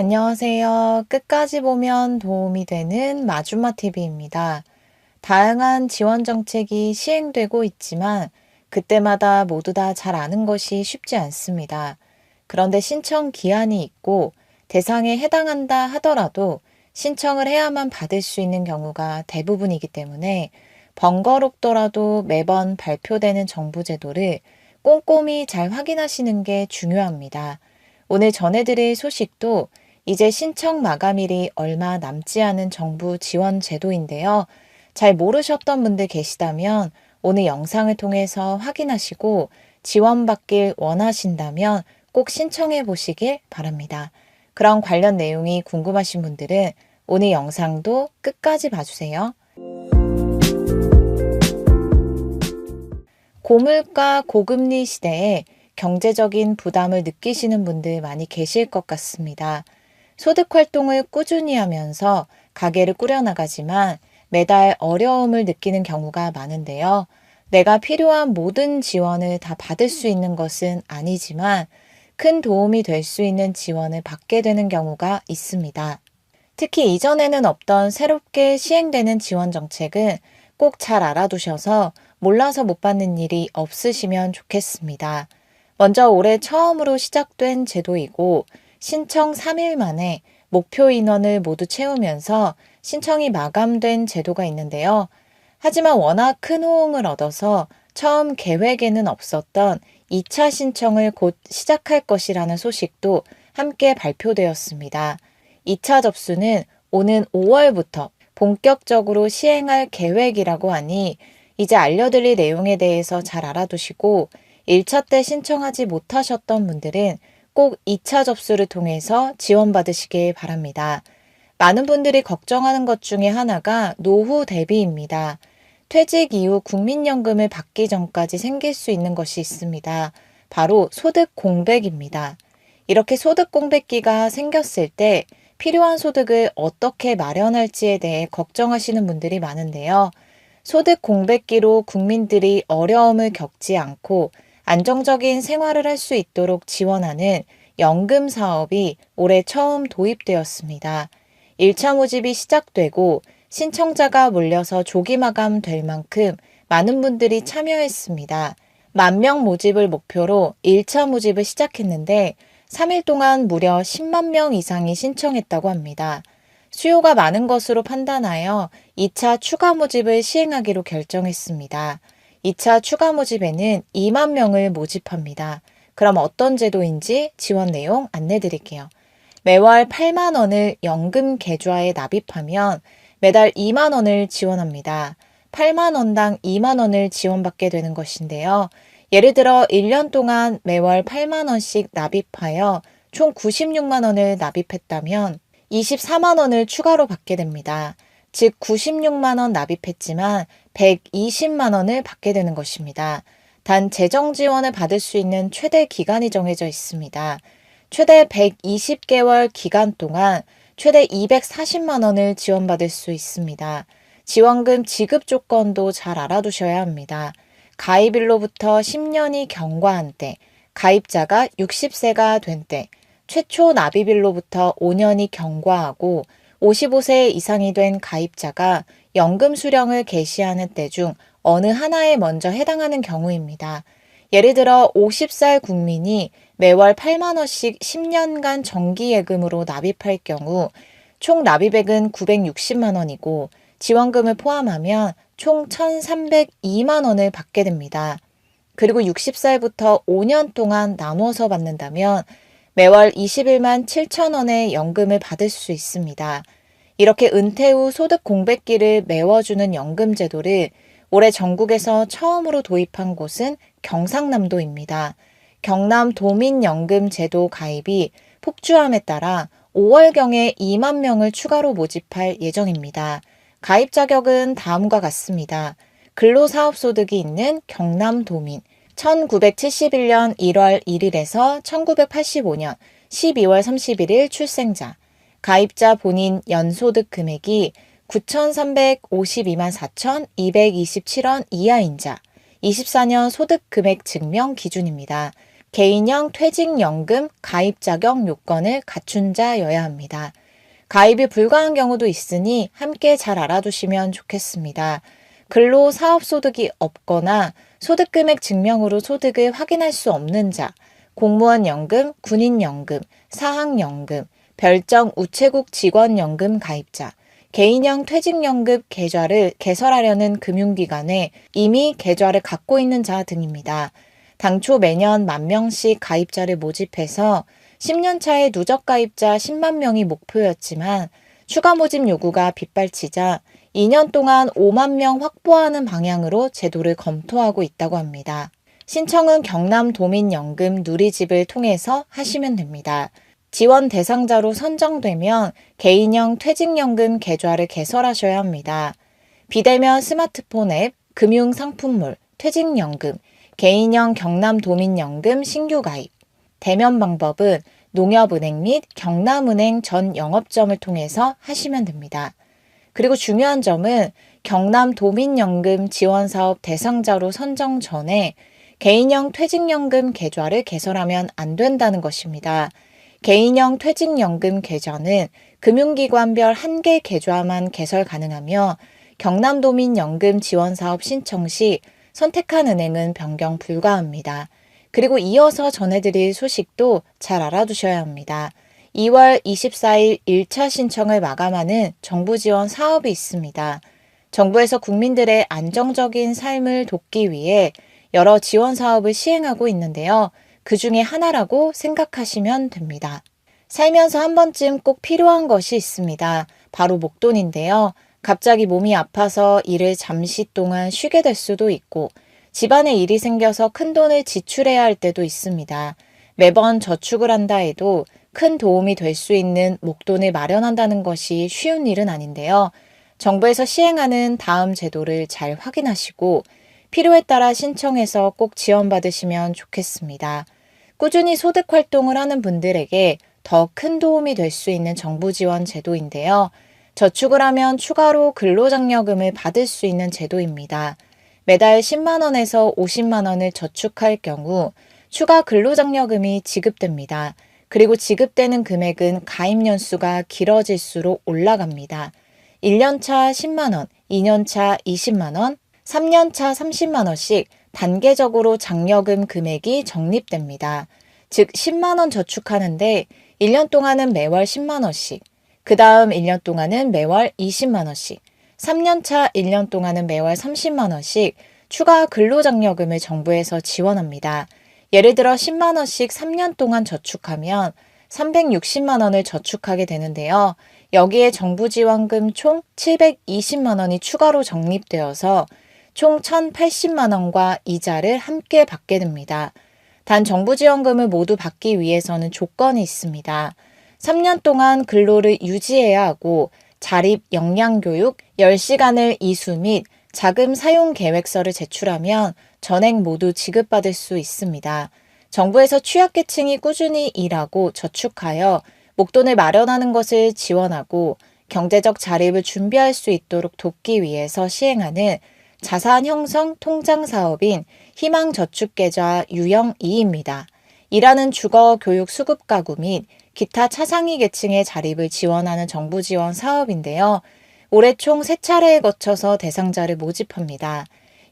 안녕하세요. 끝까지 보면 도움이 되는 마주마 TV입니다. 다양한 지원 정책이 시행되고 있지만 그때마다 모두 다 잘 아는 것이 쉽지 않습니다. 그런데 신청 기한이 있고 대상에 해당한다 하더라도 신청을 해야만 받을 수 있는 경우가 대부분이기 때문에 번거롭더라도 매번 발표되는 정부 제도를 꼼꼼히 잘 확인하시는 게 중요합니다. 오늘 전해드릴 소식도 이제 신청 마감일이 얼마 남지 않은 정부 지원 제도인데요. 잘 모르셨던 분들 계시다면 오늘 영상을 통해서 확인하시고 지원받길 원하신다면 꼭 신청해 보시길 바랍니다. 그런 관련 내용이 궁금하신 분들은 오늘 영상도 끝까지 봐주세요. 고물가 고금리 시대에 경제적인 부담을 느끼시는 분들 많이 계실 것 같습니다. 소득 활동을 꾸준히 하면서 가게를 꾸려나가지만 매달 어려움을 느끼는 경우가 많은데요. 내가 필요한 모든 지원을 다 받을 수 있는 것은 아니지만 큰 도움이 될 수 있는 지원을 받게 되는 경우가 있습니다. 특히 이전에는 없던 새롭게 시행되는 지원 정책은 꼭 잘 알아두셔서 몰라서 못 받는 일이 없으시면 좋겠습니다. 먼저 올해 처음으로 시작된 제도이고 신청 3일 만에 목표 인원을 모두 채우면서 신청이 마감된 제도가 있는데요. 하지만 워낙 큰 호응을 얻어서 처음 계획에는 없었던 2차 신청을 곧 시작할 것이라는 소식도 함께 발표되었습니다. 2차 접수는 오는 5월부터 본격적으로 시행할 계획이라고 하니 이제 알려드릴 내용에 대해서 잘 알아두시고 1차 때 신청하지 못하셨던 분들은 꼭 2차 접수를 통해서 지원받으시길 바랍니다. 많은 분들이 걱정하는 것 중에 하나가 노후 대비입니다. 퇴직 이후 국민연금을 받기 전까지 생길 수 있는 것이 있습니다. 바로 소득 공백입니다. 이렇게 소득 공백기가 생겼을 때 필요한 소득을 어떻게 마련할지에 대해 걱정하시는 분들이 많은데요. 소득 공백기로 국민들이 어려움을 겪지 않고 안정적인 생활을 할 수 있도록 지원하는 연금 사업이 올해 처음 도입되었습니다. 1차 모집이 시작되고 신청자가 몰려서 조기 마감될 만큼 많은 분들이 참여했습니다. 10,000명 모집을 목표로 1차 모집을 시작했는데 3일 동안 무려 10만 명 이상이 신청했다고 합니다. 수요가 많은 것으로 판단하여 2차 추가 모집을 시행하기로 결정했습니다. 2차 추가 모집에는 2만 명을 모집합니다. 그럼 어떤 제도인지 지원 내용 안내 드릴게요. 매월 8만 원을 연금 계좌에 납입하면 매달 2만 원을 지원합니다. 8만 원당 2만 원을 지원받게 되는 것인데요. 예를 들어 1년 동안 매월 8만 원씩 납입하여 총 96만 원을 납입했다면 24만 원을 추가로 받게 됩니다. 즉 96만 원 납입했지만 120만 원을 받게 되는 것입니다. 단 재정 지원을 받을 수 있는 최대 기간이 정해져 있습니다. 최대 120개월 기간 동안 최대 240만 원을 지원받을 수 있습니다. 지원금 지급 조건도 잘 알아두셔야 합니다. 가입일로부터 10년이 경과한 때, 가입자가 60세가 된 때, 최초 납입일로부터 5년이 경과하고 55세 이상이 된 가입자가 연금 수령을 개시하는 때 중 어느 하나에 먼저 해당하는 경우입니다. 예를 들어 50살 국민이 매월 8만 원씩 10년간 정기예금으로 납입할 경우 총 납입액은 960만 원이고 지원금을 포함하면 총 1,302만 원을 받게 됩니다. 그리고 60살부터 5년 동안 나눠서 받는다면 매월 21만 7천 원의 연금을 받을 수 있습니다. 이렇게 은퇴 후 소득 공백기를 메워주는 연금 제도를 올해 전국에서 처음으로 도입한 곳은 경상남도입니다. 경남 도민연금 제도 가입이 폭주함에 따라 5월경에 2만 명을 추가로 모집할 예정입니다. 가입 자격은 다음과 같습니다. 근로사업소득이 있는 경남도민, 1971년 1월 1일에서 1985년 12월 31일 출생자, 가입자 본인 연소득 금액이 9,352만 4,227원 이하인 자, 24년 소득 금액 증명 기준입니다. 개인형 퇴직연금 가입 자격 요건을 갖춘 자여야 합니다. 가입이 불가한 경우도 있으니 함께 잘 알아두시면 좋겠습니다. 근로 사업소득이 없거나 소득금액 증명으로 소득을 확인할 수 없는 자, 공무원연금, 군인연금, 사학연금, 별정 우체국 직원연금 가입자, 개인형 퇴직연금 계좌를 개설하려는 금융기관에 이미 계좌를 갖고 있는 자 등입니다. 당초 매년 10,000명씩 가입자를 모집해서 10년 차에 누적 가입자 10만 명이 목표였지만 추가 모집 요구가 빗발치자 2년 동안 5만 명 확보하는 방향으로 제도를 검토하고 있다고 합니다. 신청은 경남도민연금 누리집을 통해서 하시면 됩니다. 지원 대상자로 선정되면 개인형 퇴직연금 계좌를 개설하셔야 합니다. 비대면 스마트폰 앱, 금융상품몰, 퇴직연금, 개인형 경남도민연금 신규 가입. 대면 방법은 농협은행 및 경남은행 전 영업점을 통해서 하시면 됩니다. 그리고 중요한 점은 경남도민연금 지원사업 대상자로 선정 전에 개인형 퇴직연금 계좌를 개설하면 안 된다는 것입니다. 개인형 퇴직연금 계좌는 금융기관별 1개 계좌만 개설 가능하며 경남도민연금 지원사업 신청 시 선택한 은행은 변경 불가합니다. 그리고 이어서 전해드릴 소식도 잘 알아두셔야 합니다. 2월 24일 1차 신청을 마감하는 정부 지원 사업이 있습니다. 정부에서 국민들의 안정적인 삶을 돕기 위해 여러 지원 사업을 시행하고 있는데요. 그 중에 하나라고 생각하시면 됩니다. 살면서 한 번쯤 꼭 필요한 것이 있습니다. 바로 목돈인데요. 갑자기 몸이 아파서 일을 잠시 동안 쉬게 될 수도 있고 집안에 일이 생겨서 큰 돈을 지출해야 할 때도 있습니다. 매번 저축을 한다 해도 큰 도움이 될 수 있는 목돈을 마련한다는 것이 쉬운 일은 아닌데요. 정부에서 시행하는 다음 제도를 잘 확인하시고 필요에 따라 신청해서 꼭 지원받으시면 좋겠습니다. 꾸준히 소득 활동을 하는 분들에게 더 큰 도움이 될 수 있는 정부 지원 제도인데요. 저축을 하면 추가로 근로장려금을 받을 수 있는 제도입니다. 매달 10만 원에서 50만 원을 저축할 경우 추가 근로장려금이 지급됩니다. 그리고 지급되는 금액은 가입 연수가 길어질수록 올라갑니다. 1년차 10만 원, 2년차 20만 원, 3년차 30만 원씩 단계적으로 장려금 금액이 적립됩니다. 즉 10만 원 저축하는데 1년 동안은 매월 10만 원씩, 그 다음 1년 동안은 매월 20만 원씩, 3년차 1년 동안은 매월 30만 원씩 추가 근로장려금을 정부에서 지원합니다. 예를 들어 10만 원씩 3년 동안 저축하면 360만 원을 저축하게 되는데요. 여기에 정부 지원금 총 720만 원이 추가로 적립되어서 총 1,080만 원과 이자를 함께 받게 됩니다. 단 정부 지원금을 모두 받기 위해서는 조건이 있습니다. 3년 동안 근로를 유지해야 하고 자립 역량교육 10시간을 이수 및 자금 사용 계획서를 제출하면 전액 모두 지급받을 수 있습니다. 정부에서 취약계층이 꾸준히 일하고 저축하여 목돈을 마련하는 것을 지원하고 경제적 자립을 준비할 수 있도록 돕기 위해서 시행하는 자산 형성 통장 사업인 희망저축계좌 유형 2입니다. 일하는 주거 교육 수급 가구 및 기타 차상위 계층의 자립을 지원하는 정부 지원 사업인데요. 올해 총 3차례에 거쳐서 대상자를 모집합니다.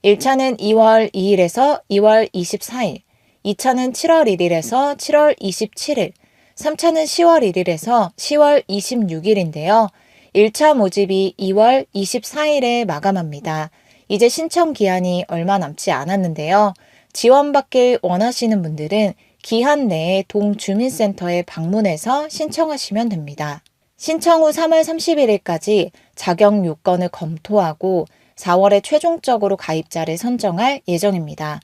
1차는 2월 2일에서 2월 24일, 2차는 7월 1일에서 7월 27일, 3차는 10월 1일에서 10월 26일인데요. 1차 모집이 2월 24일에 마감합니다. 이제 신청 기한이 얼마 남지 않았는데요. 지원받길 원하시는 분들은 기한 내에 동주민센터에 방문해서 신청하시면 됩니다. 신청 후 3월 31일까지 자격 요건을 검토하고 4월에 최종적으로 가입자를 선정할 예정입니다.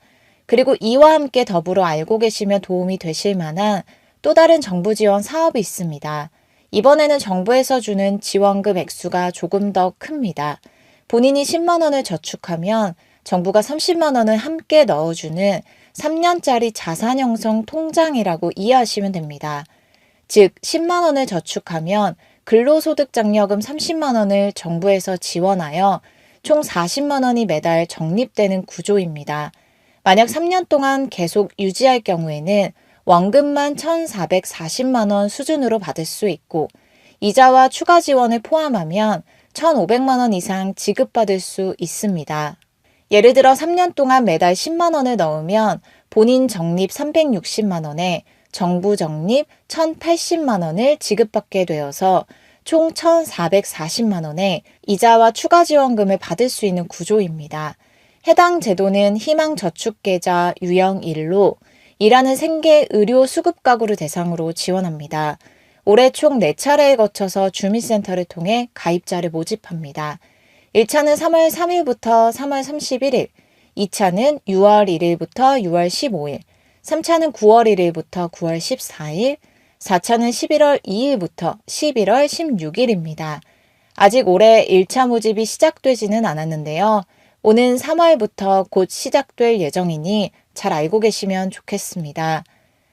그리고 이와 함께 더불어 알고 계시면 도움이 되실 만한 또 다른 정부 지원 사업이 있습니다. 이번에는 정부에서 주는 지원금 액수가 조금 더 큽니다. 본인이 10만 원을 저축하면 정부가 30만 원을 함께 넣어주는 3년짜리 자산 형성 통장이라고 이해하시면 됩니다. 즉 10만 원을 저축하면 근로소득 장려금 30만 원을 정부에서 지원하여 총 40만 원이 매달 적립되는 구조입니다. 만약 3년 동안 계속 유지할 경우에는 원금만 1,440만 원 수준으로 받을 수 있고 이자와 추가 지원을 포함하면 1,500만 원 이상 지급받을 수 있습니다. 예를 들어 3년 동안 매달 10만 원을 넣으면 본인 적립 360만 원에 정부 적립 1,080만 원을 지급받게 되어서 총 1,440만 원의 이자와 추가 지원금을 받을 수 있는 구조입니다. 해당 제도는 희망저축계좌 유형 1로 일하는 생계 의료 수급 가구를 대상으로 지원합니다. 올해 총 4차례에 거쳐서 주민센터를 통해 가입자를 모집합니다. 1차는 3월 3일부터 3월 31일, 2차는 6월 1일부터 6월 15일, 3차는 9월 1일부터 9월 14일, 4차는 11월 2일부터 11월 16일입니다. 아직 올해 1차 모집이 시작되지는 않았는데요. 오는 3월부터 곧 시작될 예정이니 잘 알고 계시면 좋겠습니다.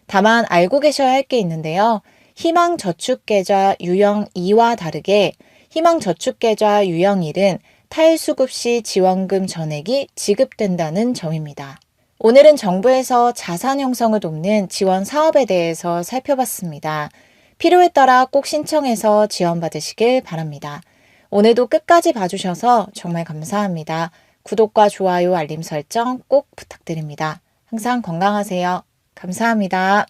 다만 알고 계셔야 할 게 있는데요. 희망저축계좌 유형 2와 다르게 희망저축계좌 유형 1은 탈수급 시 지원금 전액이 지급된다는 점입니다. 오늘은 정부에서 자산 형성을 돕는 지원 사업에 대해서 살펴봤습니다. 필요에 따라 꼭 신청해서 지원받으시길 바랍니다. 오늘도 끝까지 봐주셔서 정말 감사합니다. 구독과 좋아요, 알림 설정 꼭 부탁드립니다. 항상 건강하세요. 감사합니다.